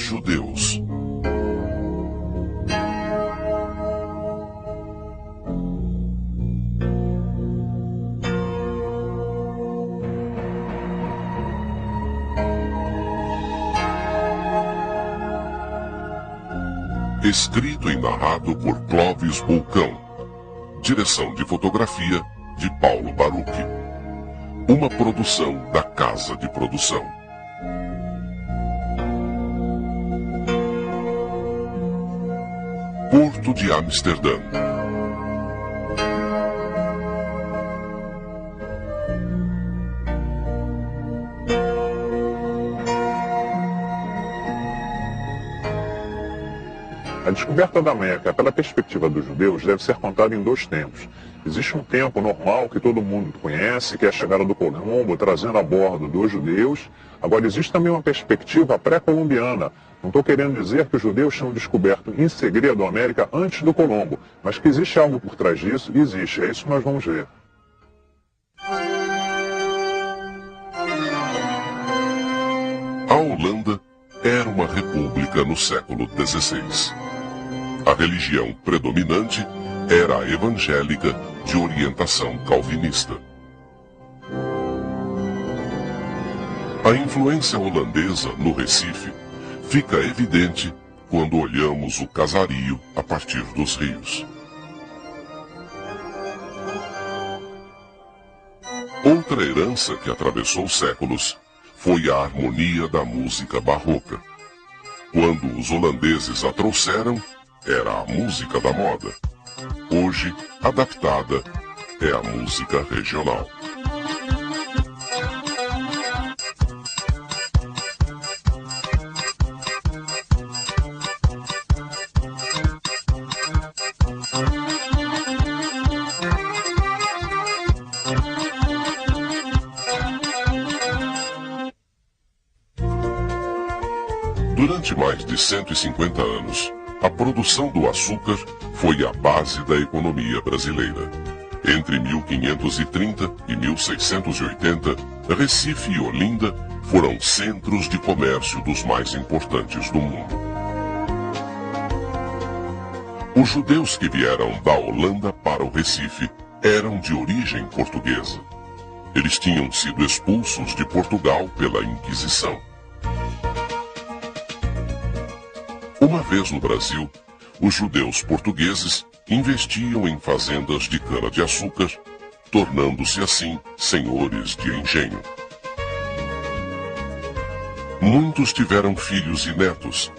judeus. Escrito e narrado por Clóvis Bulcão. Direção de fotografia de Paulo Baruch. Uma produção da Casa de Produção. Porto de Amsterdã. A descoberta da Meca, pela perspectiva dos judeus, deve ser contada em dois tempos. Existe um tempo normal que todo mundo conhece, que é a chegada do Colombo, trazendo a bordo dos judeus. Agora, existe também uma perspectiva pré-colombiana. Não estou querendo dizer que os judeus tinham descoberto em segredo a América antes do Colombo, mas que existe algo por trás disso, existe. É isso que nós vamos ver. A Holanda era uma república no século XVI. A religião predominante era a evangélica de orientação calvinista. A influência holandesa no Recife fica evidente quando olhamos o casario a partir dos rios. Outra herança que atravessou séculos foi a harmonia da música barroca. Quando os holandeses a trouxeram, era a música da moda. Hoje, adaptada, é a música regional. Durante mais de 150 anos, a produção do açúcar foi a base da economia brasileira. Entre 1530 e 1680, Recife e Olinda foram centros de comércio dos mais importantes do mundo. Os judeus que vieram da Holanda para o Recife eram de origem portuguesa. Eles tinham sido expulsos de Portugal pela Inquisição. Uma vez no Brasil, os judeus portugueses investiam em fazendas de cana-de-açúcar, tornando-se assim senhores de engenho. Muitos tiveram filhos e netos,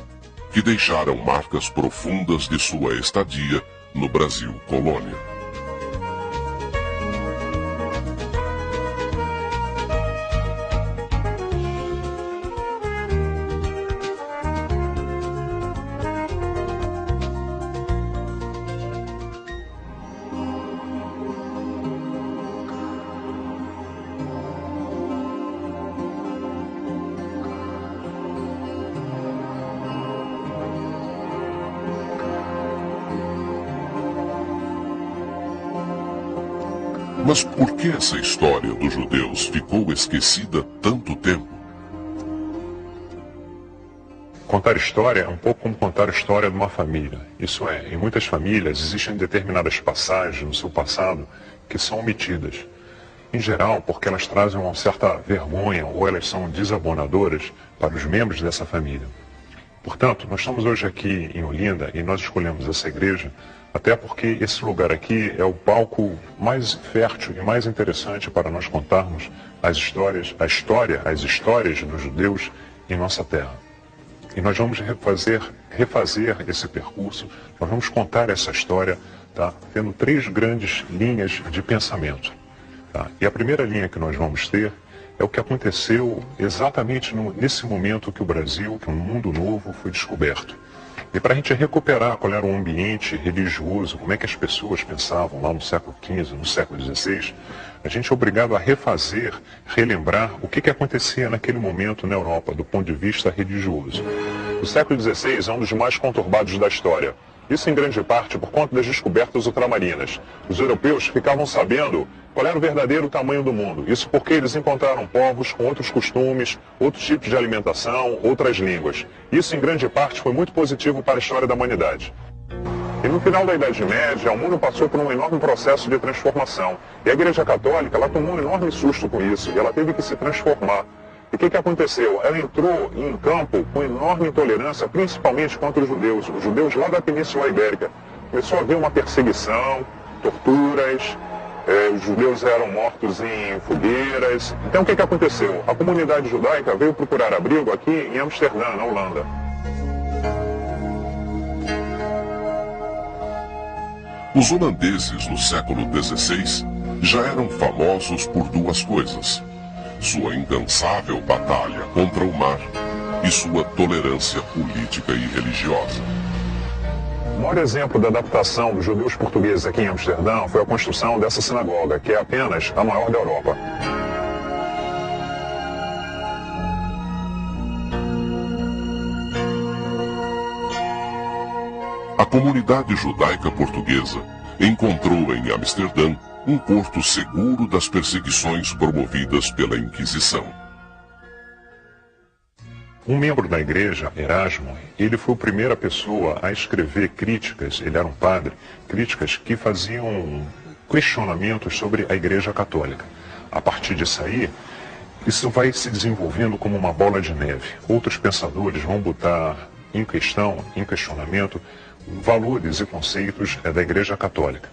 que deixaram marcas profundas de sua estadia no Brasil colônia. Mas por que essa história dos judeus ficou esquecida tanto tempo? Contar história é um pouco como contar a história de uma família. Isso é, em muitas famílias existem determinadas passagens no seu passado que são omitidas. Em geral, porque elas trazem uma certa vergonha ou elas são desabonadoras para os membros dessa família. Portanto, nós estamos hoje aqui em Olinda e nós escolhemos essa igreja até porque esse lugar aqui é o palco mais fértil e mais interessante para nós contarmos as histórias dos judeus em nossa terra. E nós vamos refazer esse percurso, nós vamos contar essa história, tá? Tendo três grandes linhas de pensamento. Tá? E a primeira linha que nós vamos ter é o que aconteceu exatamente nesse momento que o Brasil, que um mundo novo foi descoberto. E para a gente recuperar qual era o ambiente religioso, como é que as pessoas pensavam lá no século XV, no século XVI, a gente é obrigado a relembrar o que acontecia naquele momento na Europa, do ponto de vista religioso. O século XVI é um dos mais conturbados da história. Isso em grande parte por conta das descobertas ultramarinas. Os europeus ficavam sabendo qual era o verdadeiro tamanho do mundo. Isso porque eles encontraram povos com outros costumes, outros tipos de alimentação, outras línguas. Isso em grande parte foi muito positivo para a história da humanidade. E no final da Idade Média, o mundo passou por um enorme processo de transformação. E a Igreja Católica, ela tomou um enorme susto com isso, e ela teve que se transformar. E o que aconteceu? Ela entrou em campo com enorme intolerância, principalmente contra os judeus lá da Península Ibérica. Começou a haver uma perseguição, torturas, os judeus eram mortos em fogueiras. Então o que aconteceu? A comunidade judaica veio procurar abrigo aqui em Amsterdã, na Holanda. Os holandeses no século XVI já eram famosos por duas coisas: sua incansável batalha contra o mar e sua tolerância política e religiosa. O maior exemplo da adaptação dos judeus portugueses aqui em Amsterdã foi a construção dessa sinagoga, que é apenas a maior da Europa. A comunidade judaica portuguesa encontrou em Amsterdã um porto seguro das perseguições promovidas pela Inquisição. Um membro da igreja, Erasmo, ele foi a primeira pessoa a escrever críticas, ele era um padre, críticas que faziam questionamentos sobre a Igreja Católica. A partir disso aí, isso vai se desenvolvendo como uma bola de neve. Outros pensadores vão botar em questionamento, valores e conceitos da Igreja Católica.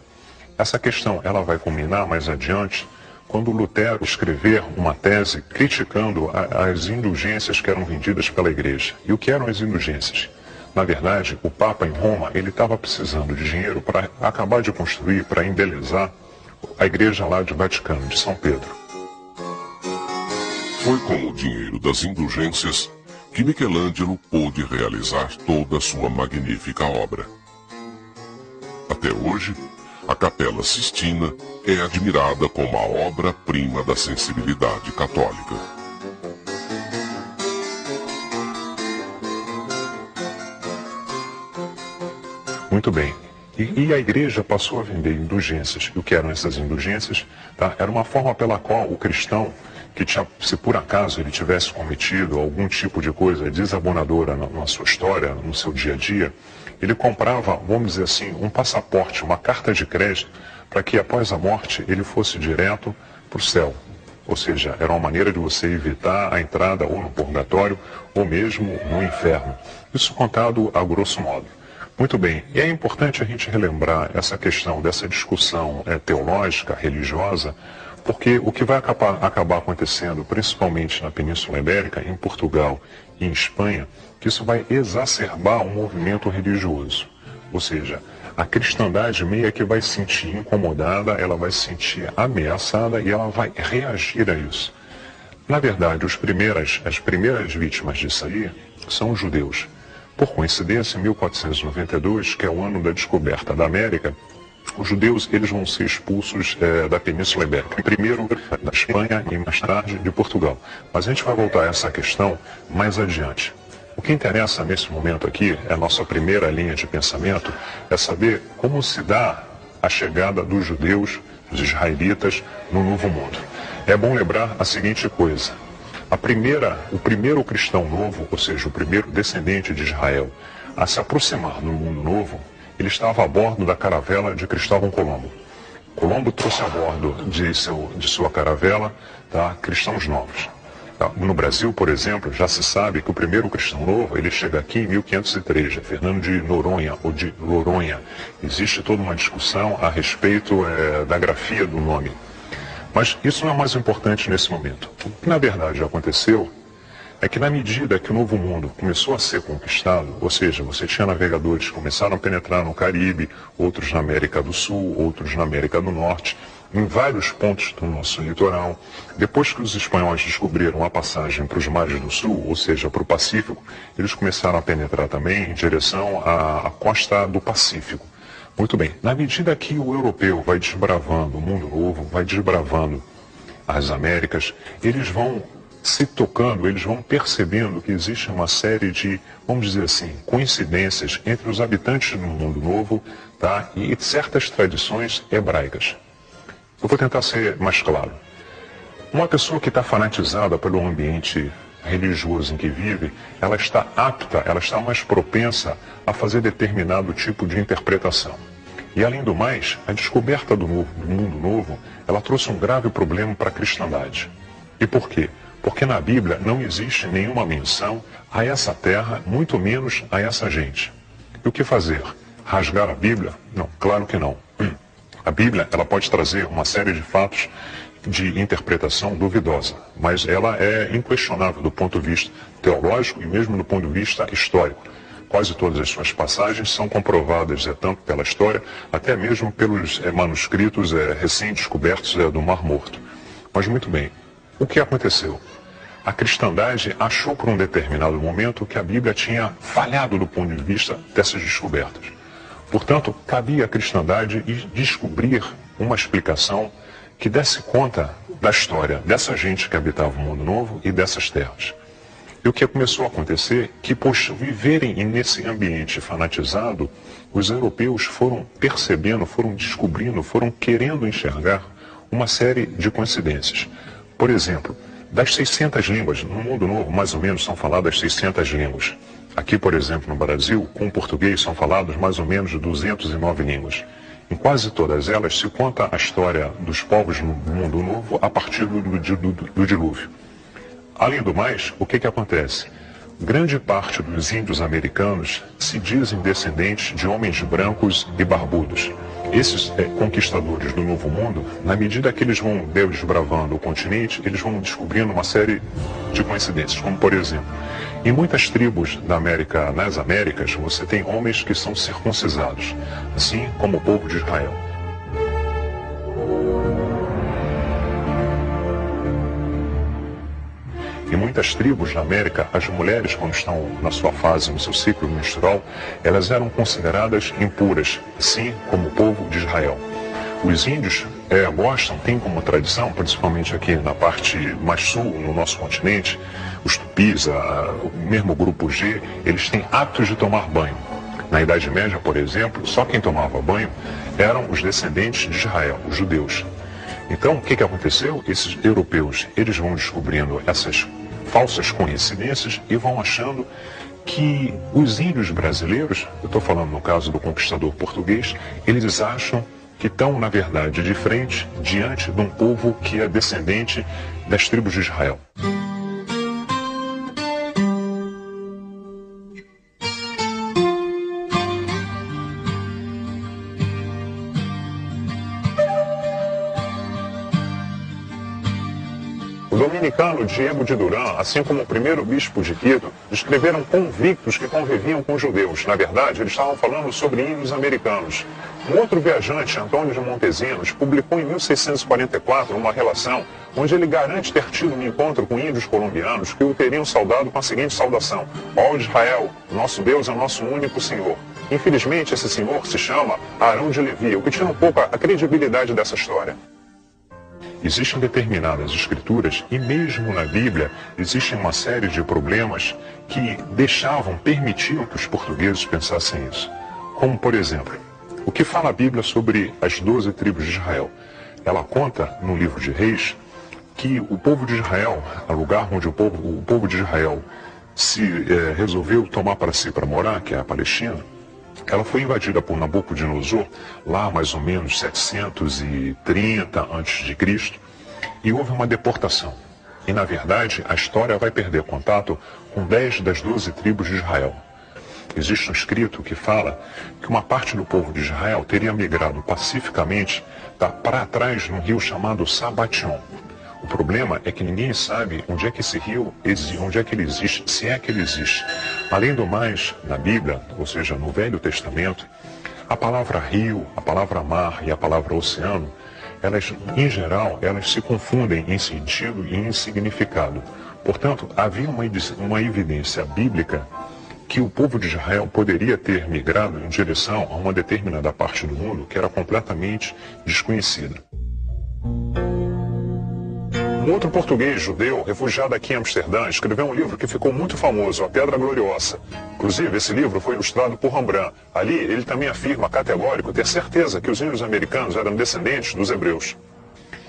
Essa questão ela vai culminar mais adiante quando Lutero escrever uma tese criticando as indulgências que eram vendidas pela Igreja. E o que eram as indulgências? Na verdade, o Papa em Roma ele estava precisando de dinheiro para acabar de construir, para embelezar a igreja lá de Vaticano, de São Pedro. Foi com o dinheiro das indulgências que Michelangelo pôde realizar toda a sua magnífica obra. Até hoje, a Capela Sistina é admirada como a obra-prima da sensibilidade católica. Muito bem. E a igreja passou a vender indulgências. E o que eram essas indulgências? Tá? Era uma forma pela qual o cristão, se por acaso ele tivesse cometido algum tipo de coisa desabonadora na sua história, no seu dia a dia, ele comprava, vamos dizer assim, um passaporte, uma carta de crédito, para que após a morte ele fosse direto para o céu. Ou seja, era uma maneira de você evitar a entrada ou no purgatório ou mesmo no inferno. Isso contado a grosso modo. Muito bem, e é importante a gente relembrar essa questão dessa discussão teológica, religiosa, porque o que vai acabar acontecendo, principalmente na Península Ibérica, em Portugal e em Espanha, que isso vai exacerbar o movimento religioso. Ou seja, a cristandade meio que vai se sentir incomodada, ela vai se sentir ameaçada e ela vai reagir a isso. Na verdade, as primeiras vítimas disso aí são os judeus. Por coincidência, em 1492, que é o ano da descoberta da América, os judeus eles vão ser expulsos da Península Ibérica. Primeiro da Espanha e mais tarde de Portugal. Mas a gente vai voltar a essa questão mais adiante. O que interessa nesse momento aqui, é a nossa primeira linha de pensamento, é saber como se dá a chegada dos judeus, dos israelitas, no Novo Mundo. É bom lembrar a seguinte coisa. O primeiro cristão novo, ou seja, o primeiro descendente de Israel, a se aproximar do mundo novo, ele estava a bordo da caravela de Cristóvão Colombo. Colombo trouxe a bordo de sua caravela cristãos novos. No Brasil, por exemplo, já se sabe que o primeiro cristão novo ele chega aqui em 1503, Fernando de Noronha ou de Noronha. Existe toda uma discussão a respeito da grafia do nome. Mas isso não é o mais importante nesse momento. O que na verdade aconteceu é que na medida que o Novo Mundo começou a ser conquistado, ou seja, você tinha navegadores que começaram a penetrar no Caribe, outros na América do Sul, outros na América do Norte, em vários pontos do nosso litoral. Depois que os espanhóis descobriram a passagem para os mares do Sul, ou seja, para o Pacífico, eles começaram a penetrar também em direção à costa do Pacífico. Muito bem, na medida que o europeu vai desbravando o mundo novo, vai desbravando as Américas, eles vão se tocando, eles vão percebendo que existe uma série de, vamos dizer assim, coincidências entre os habitantes do Mundo Novo, tá, e certas tradições hebraicas. Eu vou tentar ser mais claro. Uma pessoa que está fanatizada pelo ambiente religioso em que vive, ela está apta, ela está mais propensa a fazer determinado tipo de interpretação. E além do mais, a descoberta do Mundo Novo, ela trouxe um grave problema para a cristandade. E por quê? Porque na Bíblia não existe nenhuma menção a essa terra, muito menos a essa gente. E o que fazer? Rasgar a Bíblia? Não, claro que não. A Bíblia, ela pode trazer uma série de fatos de interpretação duvidosa, mas ela é inquestionável do ponto de vista teológico e mesmo do ponto de vista histórico. Quase todas as suas passagens são comprovadas tanto pela história, até mesmo pelos manuscritos recém-descobertos do Mar Morto. Mas muito bem, o que aconteceu? A cristandade achou por um determinado momento que a Bíblia tinha falhado do ponto de vista dessas descobertas. Portanto, cabia à cristandade descobrir uma explicação que desse conta da história dessa gente que habitava o Mundo Novo e dessas terras. E o que começou a acontecer, que por viverem nesse ambiente fanatizado, os europeus foram percebendo, foram descobrindo, foram querendo enxergar uma série de coincidências. Por exemplo, das 600 línguas, no Mundo Novo, mais ou menos, são faladas 600 línguas. Aqui, por exemplo, no Brasil, com o português, são faladas mais ou menos 209 línguas. Em quase todas elas se conta a história dos povos no Mundo Novo a partir do dilúvio. Além do mais, o que acontece? Grande parte dos índios americanos se dizem descendentes de homens brancos e barbudos. Esses conquistadores do Novo Mundo, na medida que eles vão desbravando o continente, eles vão descobrindo uma série de coincidências, como por exemplo, em muitas tribos nas Américas, você tem homens que são circuncisados, assim como o povo de Israel. Em muitas tribos na América, as mulheres, quando estão na sua fase, no seu ciclo menstrual, elas eram consideradas impuras, assim como o povo de Israel. Os índios gostam, têm como tradição, principalmente aqui na parte mais sul, no nosso continente, os tupis, o mesmo grupo G, eles têm hábitos de tomar banho. Na Idade Média, por exemplo, só quem tomava banho eram os descendentes de Israel, os judeus. Então, o que aconteceu? Esses europeus, eles vão descobrindo essas falsas coincidências e vão achando que os índios brasileiros, eu estou falando no caso do conquistador português, eles acham que estão, na verdade, de frente, diante de um povo que é descendente das tribos de Israel. O dominicano Diego de Duran, assim como o primeiro bispo de Quito, descreveram convictos que conviviam com judeus. Na verdade, eles estavam falando sobre índios americanos. Um outro viajante, Antônio de Montesinos, publicou em 1644 uma relação onde ele garante ter tido um encontro com índios colombianos que o teriam saudado com a seguinte saudação: ó Israel, nosso Deus é o nosso único Senhor. Infelizmente, esse senhor se chama Arão de Levi, o que tira um pouco a credibilidade dessa história. Existem determinadas escrituras, e mesmo na Bíblia, existem uma série de problemas que permitiam que os portugueses pensassem isso. Como, por exemplo, o que fala a Bíblia sobre as 12 tribos de Israel? Ela conta, no livro de Reis, que o povo de Israel, o lugar onde o povo de Israel resolveu tomar para si para morar, que é a Palestina, ela foi invadida por Nabucodonosor, lá mais ou menos 730 a.C., e houve uma deportação. E, na verdade, a história vai perder contato com 10 das 12 tribos de Israel. Existe um escrito que fala que uma parte do povo de Israel teria migrado pacificamente para trás num rio chamado Sabation. O problema é que ninguém sabe onde é que esse rio existe, onde é que ele existe, se é que ele existe. Além do mais, na Bíblia, ou seja, no Velho Testamento, a palavra rio, a palavra mar e a palavra oceano, elas, em geral, elas se confundem em sentido e em significado. Portanto, havia uma evidência bíblica que o povo de Israel poderia ter migrado em direção a uma determinada parte do mundo que era completamente desconhecida. Um outro português judeu, refugiado aqui em Amsterdã, escreveu um livro que ficou muito famoso, A Pedra Gloriosa. Inclusive, esse livro foi ilustrado por Rembrandt. Ali, ele também afirma categórico ter certeza que os índios americanos eram descendentes dos hebreus.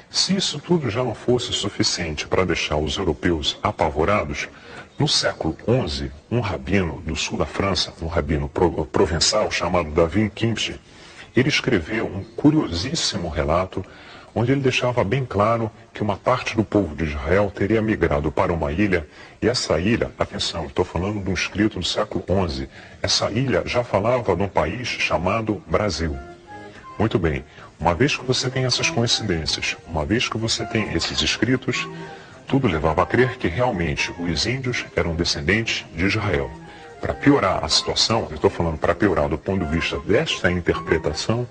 Se isso tudo já não fosse suficiente para deixar os europeus apavorados, no século XI, um rabino do sul da França, um rabino provençal chamado David Kimchi, ele escreveu um curiosíssimo relato onde ele deixava bem claro que uma parte do povo de Israel teria migrado para uma ilha, e essa ilha, atenção, estou falando de um escrito do século XI, essa ilha já falava de um país chamado Brasil. Muito bem, uma vez que você tem essas coincidências, uma vez que você tem esses escritos, tudo levava a crer que realmente os índios eram descendentes de Israel. Para piorar a situação, eu estou falando para piorar do ponto de vista desta interpretação,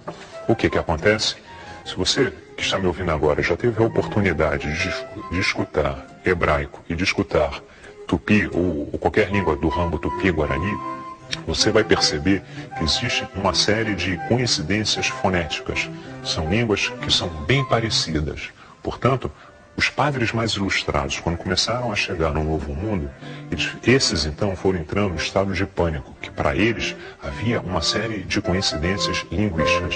o que acontece? Se você que está me ouvindo agora já teve a oportunidade de escutar hebraico e de escutar tupi ou qualquer língua do ramo tupi-guarani, você vai perceber que existe uma série de coincidências fonéticas. São línguas que são bem parecidas. Portanto, os padres mais ilustrados, quando começaram a chegar no Novo Mundo, esses então foram entrando em estado de pânico, que para eles havia uma série de coincidências linguísticas.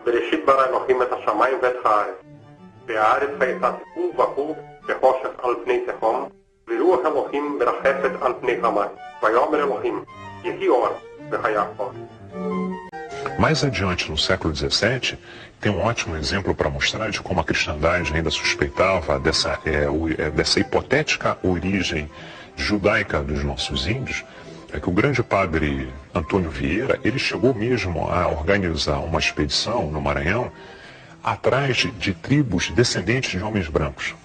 בראשית ברא אלוהים את השמיים ואת הארץ, והארץ הייתה ציפור וכור וחושך על פני תהום, ורוח אלוהים מרחפת על פני המים. ויאמר אלוהים, יהי אור, והיה אור. Mais adiante, no século XVII, tem um ótimo exemplo para mostrar de como a cristandade ainda suspeitava dessa hipotética origem judaica dos nossos índios. É que o grande padre Antônio Vieira, ele chegou mesmo a organizar uma expedição no Maranhão atrás de tribos descendentes de homens brancos.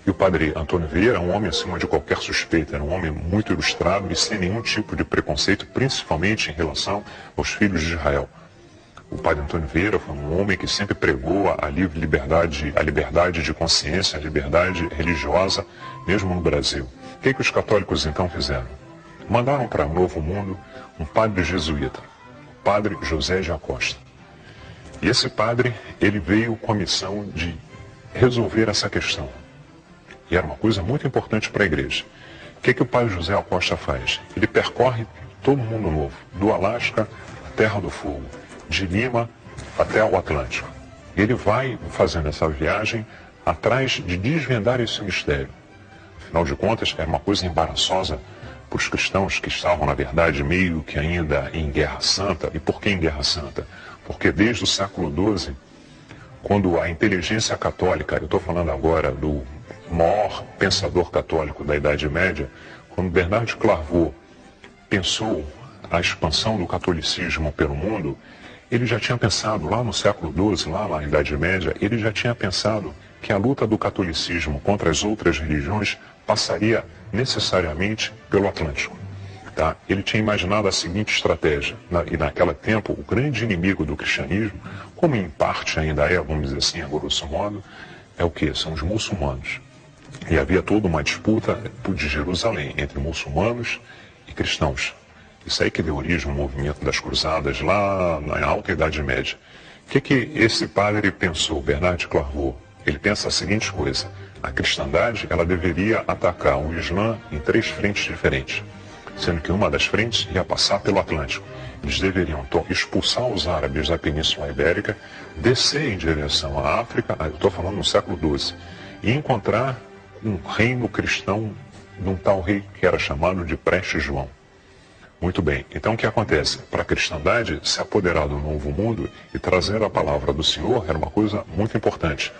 E o padre Antônio Vieira, um homem acima de qualquer suspeita, era um homem muito ilustrado e sem nenhum tipo de preconceito, principalmente em relação aos filhos de Israel. O padre Antônio Vieira foi um homem que sempre pregou a liberdade de consciência, a liberdade religiosa, mesmo no Brasil. O que os católicos então fizeram? Mandaram para o Novo Mundo um padre jesuíta, o padre José de Acosta. E esse padre, ele veio com a missão de resolver essa questão. E era uma coisa muito importante para a igreja. O que o padre José Acosta faz? Ele percorre todo o mundo novo, do Alasca à Terra do Fogo, de Lima até o Atlântico. Ele vai fazendo essa viagem atrás de desvendar esse mistério. Afinal de contas, era uma coisa embaraçosa para os cristãos que estavam, na verdade, meio que ainda em Guerra Santa. E por que em Guerra Santa? Porque desde o século XII, quando a inteligência católica, eu estou falando agora do maior pensador católico da Idade Média, quando Bernard de Clairvaux pensou a expansão do catolicismo pelo mundo, ele já tinha pensado lá no século XII, lá na Idade Média, ele já tinha pensado que a luta do catolicismo contra as outras religiões passaria necessariamente pelo Atlântico. Tá? Ele tinha imaginado a seguinte estratégia, e naquele tempo o grande inimigo do cristianismo, como em parte ainda é, vamos dizer assim, a grosso modo, é o que? São os muçulmanos. E havia toda uma disputa de Jerusalém entre muçulmanos e cristãos. Isso aí que deu origem ao movimento das cruzadas lá na Alta Idade Média. O que esse padre pensou, Bernard de Clairvaux? Ele pensa a seguinte coisa: a cristandade ela deveria atacar o Islã em 3 frentes diferentes, sendo que uma das frentes ia passar pelo Atlântico. Eles deveriam expulsar os árabes da Península Ibérica, descer em direção à África, eu estou falando no século XII, e encontrar um reino cristão de um tal rei que era chamado de Preste João. Muito bem, então o que acontece? Para a cristandade se apoderar do novo mundo e trazer a palavra do Senhor era uma coisa muito importante.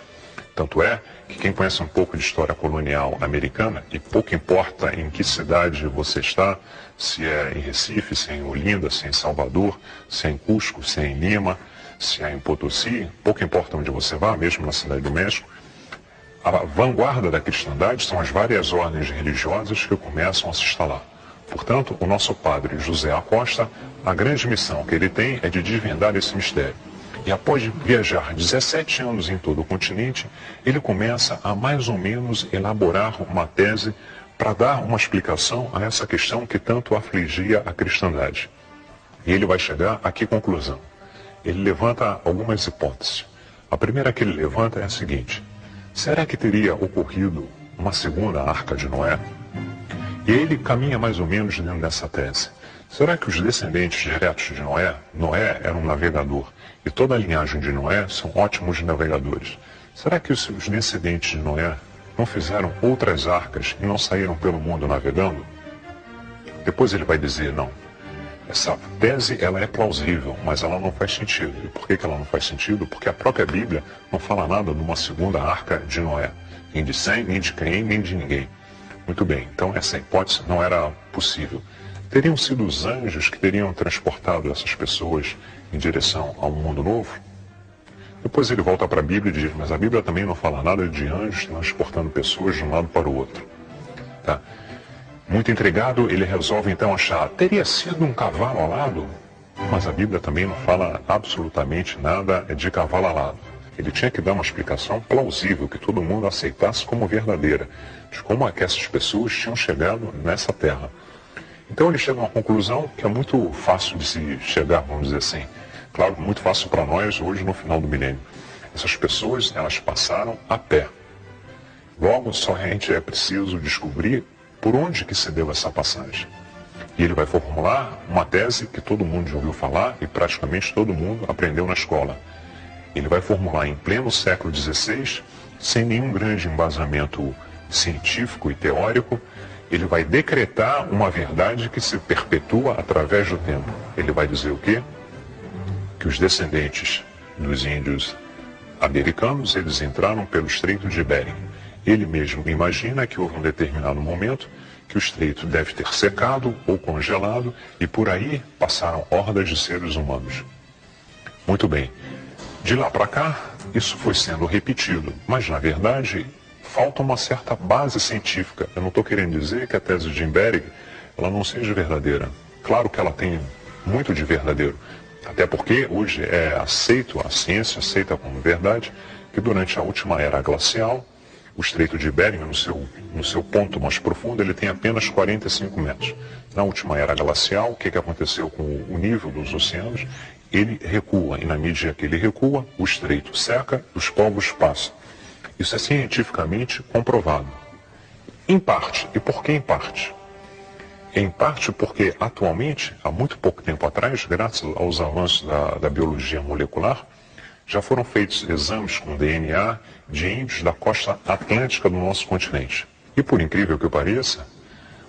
Tanto é que quem conhece um pouco de história colonial americana, e pouco importa em que cidade você está, se é em Recife, se é em Olinda, se é em Salvador, se é em Cusco, se é em Lima, se é em Potosí, pouco importa onde você vá, mesmo na cidade do México, a vanguarda da cristandade são as várias ordens religiosas que começam a se instalar. Portanto, o nosso padre José Acosta, a grande missão que ele tem é de desvendar esse mistério. E após viajar 17 anos em todo o continente, ele começa a mais ou menos elaborar uma tese para dar uma explicação a essa questão que tanto afligia a cristandade. E ele vai chegar a que conclusão? Ele levanta algumas hipóteses. A primeira que ele levanta é a seguinte: será que teria ocorrido uma segunda arca de Noé? E ele caminha mais ou menos dentro dessa tese. Será que os descendentes diretos de Noé era um navegador, e toda a linhagem de Noé são ótimos navegadores? Será que os descendentes de Noé não fizeram outras arcas e não saíram pelo mundo navegando? Depois ele vai dizer, não, essa tese ela é plausível, mas ela não faz sentido. E por que ela não faz sentido? Porque a própria Bíblia não fala nada de uma segunda arca de Noé, nem de Sem, nem de Caim, nem de ninguém. Muito bem, então essa hipótese não era possível. Teriam sido os anjos que teriam transportado essas pessoas em direção a um mundo novo? Depois ele volta para a Bíblia e diz, mas a Bíblia também não fala nada de anjos transportando pessoas de um lado para o outro. Tá? Muito intrigado, ele resolve então achar, teria sido um cavalo alado? Mas a Bíblia também não fala absolutamente nada de cavalo alado. Ele tinha que dar uma explicação plausível, que todo mundo aceitasse como verdadeira, de como é que essas pessoas tinham chegado nessa terra. Então ele chega a uma conclusão que é muito fácil de se chegar, vamos dizer assim. Claro, muito fácil para nós hoje no final do milênio. Essas pessoas, elas passaram a pé. Logo, somente é preciso descobrir por onde que se deu essa passagem. E ele vai formular uma tese que todo mundo já ouviu falar e praticamente todo mundo aprendeu na escola. Ele vai formular em pleno século XVI, sem nenhum grande embasamento científico e teórico. Ele vai decretar uma verdade que se perpetua através do tempo. Ele vai dizer o quê? Que os descendentes dos índios americanos, eles entraram pelo Estreito de Bering. Ele mesmo imagina que houve um determinado momento que o estreito deve ter secado ou congelado e por aí passaram hordas de seres humanos. Muito bem. De lá para cá, isso foi sendo repetido, mas na verdade falta uma certa base científica. Eu não estou querendo dizer que a tese de Bering ela não seja verdadeira. Claro que ela tem muito de verdadeiro, até porque hoje é aceito, a ciência aceita como verdade, que durante a última era glacial, o Estreito de Bering, no seu ponto mais profundo, ele tem apenas 45 metros. Na última era glacial, o que aconteceu com o nível dos oceanos? Ele recua, e na medida que ele recua, o estreito seca, os povos passam. Isso é cientificamente comprovado. Em parte. E por que em parte? Em parte porque atualmente, há muito pouco tempo atrás, graças aos avanços da biologia molecular, já foram feitos exames com DNA de índios da costa atlântica do nosso continente. E por incrível que pareça,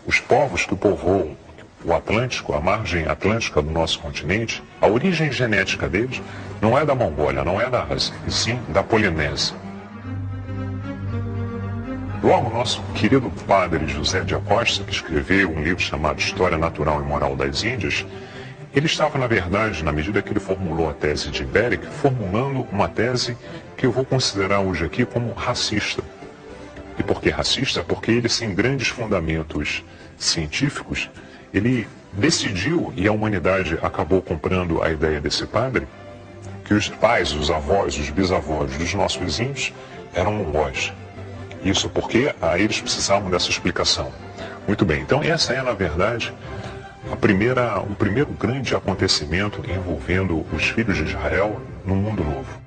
os povos que povoam o Atlântico, a margem atlântica do nosso continente, a origem genética deles não é da Mongólia, não é da Ásia, e sim da Polinésia. Logo, nosso querido padre José de Acosta, que escreveu um livro chamado História Natural e Moral das Índias, ele estava, na verdade, na medida que ele formulou a tese de Bering, formulando uma tese que eu vou considerar hoje aqui como racista. E por que racista? Porque ele, sem grandes fundamentos científicos, ele decidiu, e a humanidade acabou comprando a ideia desse padre, que os pais, os avós, os bisavós dos nossos índios eram mongóis. Isso porque eles precisavam dessa explicação. Muito bem, então essa é, na verdade, o primeiro grande acontecimento envolvendo os filhos de Israel no mundo novo.